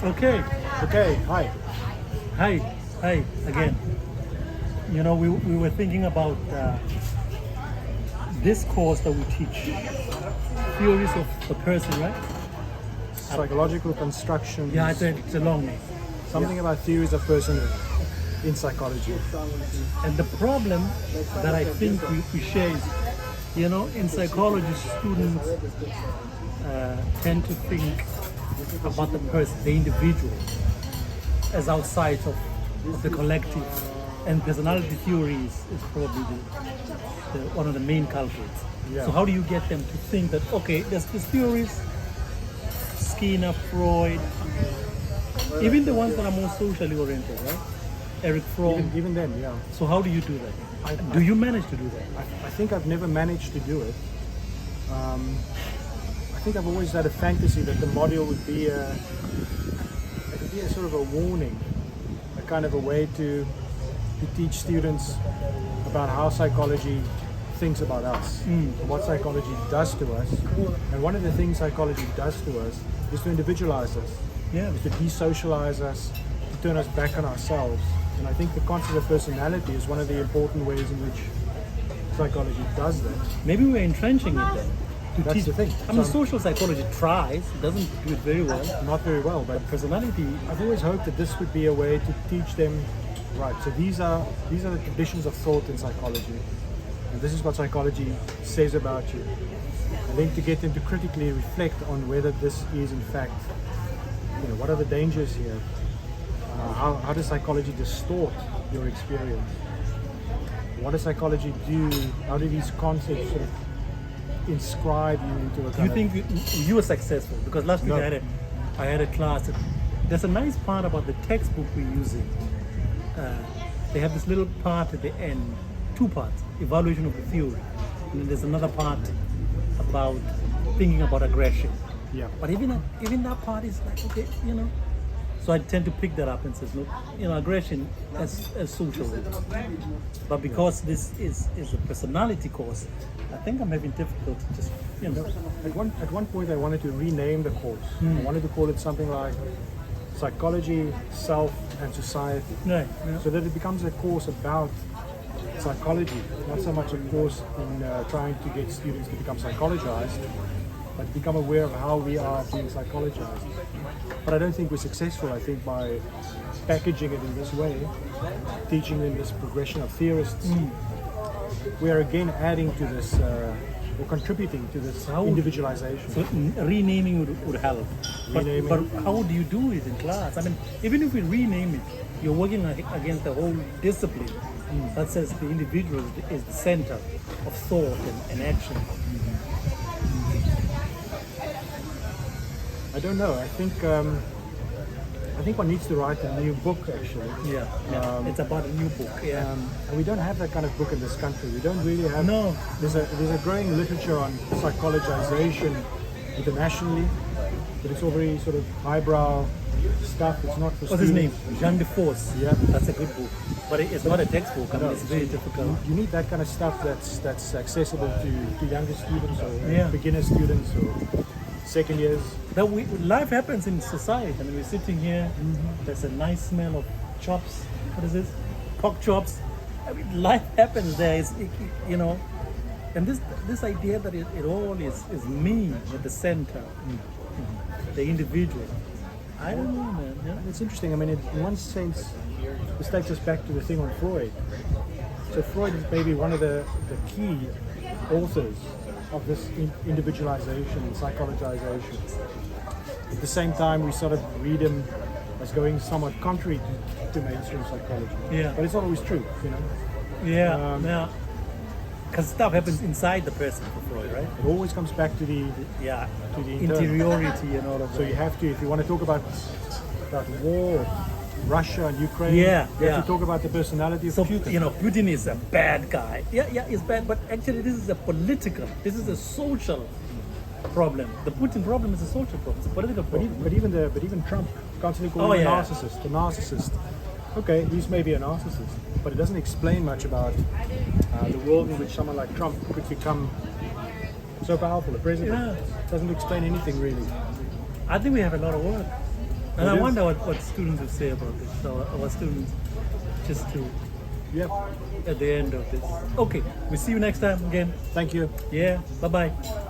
Okay. Okay, hi. Hi. Hi again. You know, we were thinking about this course that we teach, theories of the person, right? Psychological construction. Yeah, it's a long name. Something about theories of personhood in psychology. And the problem that I think we share is, you know, in psychology, students tend to think about the person, the individual, as outside of the collective. And personality theory is probably one of the main culprits. Yeah. So how do you get them to think that, okay, there's these theories, Skinner, Freud, even the ones that are more socially oriented, right? Eric Fromm. Even then, yeah. So how do you do that? Do you manage to do that? I think I've never managed to do it. I think I've always had a fantasy that the module would be a sort of a warning, a kind of a way to teach students about how psychology thinks about us, what psychology does to us. And one of the things psychology does to us is to individualize us, is to desocialize us, to turn us back on ourselves. And I think the concept of personality is one of the important ways in which psychology does that. Maybe we're entrenching it then. That's the thing. I mean, social psychology tries, it doesn't do it very well. Not very well, but Personality, I've always hoped that this would be a way to teach them, right, so these are the traditions of thought in psychology. And this is what psychology says about you. And then to get them to critically reflect on whether this is in fact, what are the dangers here? How does psychology distort your experience? What does psychology do? How do these concepts sort of inscribe you into a do you think you were successful? Because last week No. I had a class. There's a nice part about the textbook we're using. They have this little part at the end, two parts, evaluation of the theory. And then there's another part about thinking about aggression. Yeah. But even that part is like, okay, So I tend to pick that up and says, look, aggression as social. But because this is a personality course, I think I'm having difficulty just, At one point I wanted to rename the course. I wanted to call it something like Psychology, Self and Society. Right. So that it becomes a course about psychology, not so much a course in trying to get students to become psychologized, but become aware of how we are being psychologized. But I don't think we're successful, I think, by packaging it in this way, teaching them this progression of theorists. We are again adding to this, or contributing to this individualization. So renaming would help. But how do you do it in class? I mean, even if we rename it, you're working against the whole discipline that says the individual is the center of thought and action. I don't know. I think one needs to write a new book, actually. Yeah. It's about a new book. Yeah. And we don't have that kind of book in this country. We don't really have. No. There's a growing literature on psychologization internationally, but it's all very sort of highbrow stuff. It's not for What's his name? students. Jean Deforce. Yeah. That's a good book. But it's not a textbook. I mean, it's very difficult. You need that kind of stuff that's accessible to younger students or Yeah. beginner students or second years. That life happens in society. I mean, we're sitting here. There's a nice smell of chops. What is this? Pork chops. I mean, life happens there. And this idea that it all is me at the center, the individual. I don't know, man. Yeah. It's interesting. I mean, in one sense, this takes us back to the thing on Freud. So Freud is maybe one of the key authors of this individualization and psychologization. At the same time, we sort of read him as going somewhat contrary to mainstream psychology. Yeah. But it's not always true, Yeah. Because stuff happens inside the person for Freud, right? It always comes back to the internal. Interiority and all of that. So you have to, if you want to talk about war, Russia and Ukraine, Yeah, you have yeah. to talk about the personality of So, Putin. Putin is a bad guy. Yeah, he's bad, but actually this is this is a social problem. The Putin problem is a social problem, it's a political problem. But even Trump constantly calling him a narcissist. Okay, he's maybe a narcissist, but it doesn't explain much about the world in which someone like Trump could become so powerful, a president. Yeah. It doesn't explain anything really. I think we have a lot of work And I It is. wonder what students would say about this. Our students, just to Yep. at the end of this. Okay, we'll see you next time again. Thank you. Yeah, bye bye.